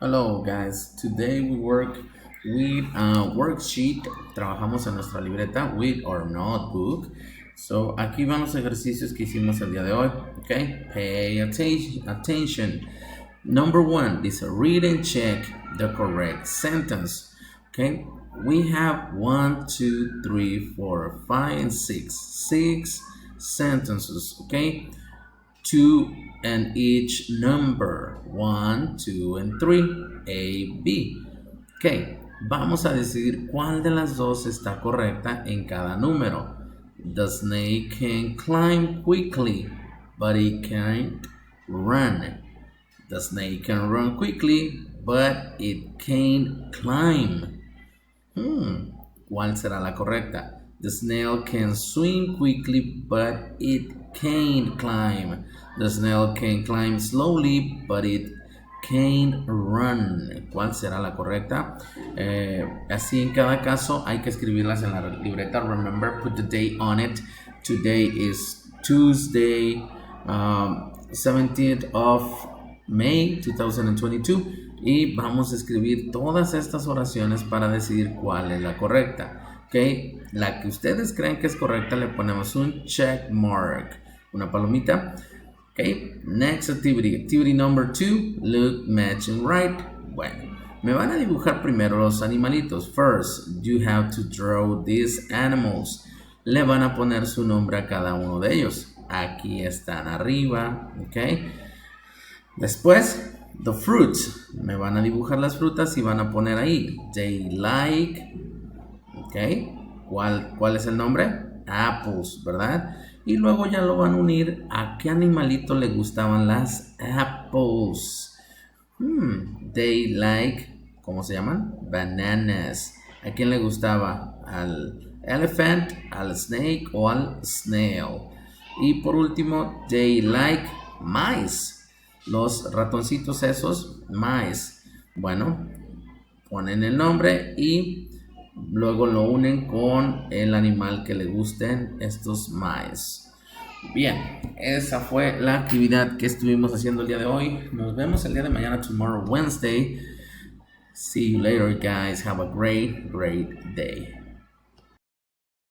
Hello guys, today we work with a worksheet, trabajamos en nuestra libreta with our notebook. So aquí van los ejercicios que hicimos el día de hoy, okay? Pay attention. Number one is read and check the correct sentence, okay? We have 1, 2, 3, 4, 5, and 6 sentences, okay? Two and each number 1, 2, and 3, A, B. Ok, vamos a decidir cuál de las dos está correcta en cada número. The snake can climb quickly, but it can't run. The snake can run quickly, but it can't climb. ¿Cuál será la correcta? The snail can swim quickly, but it can't climb. The snail can climb slowly, but it can't run. ¿Cuál será la correcta? Así en cada caso hay que escribirlas en la libreta. Remember, put the date on it. Today is Tuesday, 17th of May 2022. Y vamos a escribir todas estas oraciones para decidir cuál es la correcta. Okay, la que ustedes creen que es correcta le ponemos un check mark, una palomita. Okay, next activity. Activity number 2, look, match, and write. Bueno, me van a dibujar primero los animalitos. First, you have to draw these animals. Le van a poner su nombre a cada uno de ellos. Aquí están arriba, okay. Después, the fruits. Me van a dibujar las frutas y van a poner ahí. They like. Ok. ¿Cuál es el nombre? Apples, ¿verdad? Y luego ya lo van a unir a qué animalito le gustaban las apples. They like, ¿cómo se llaman? Bananas. ¿A quién le gustaba? Al elephant, al snake o al snail. Y por último, they like mice. Los ratoncitos esos, mice. Bueno, ponen el nombre y luego lo unen con el animal que le gusten estos mice. Bien, esa fue la actividad que estuvimos haciendo el día de hoy. Nos vemos el día de mañana, tomorrow, Wednesday. See you later, guys. Have a great day.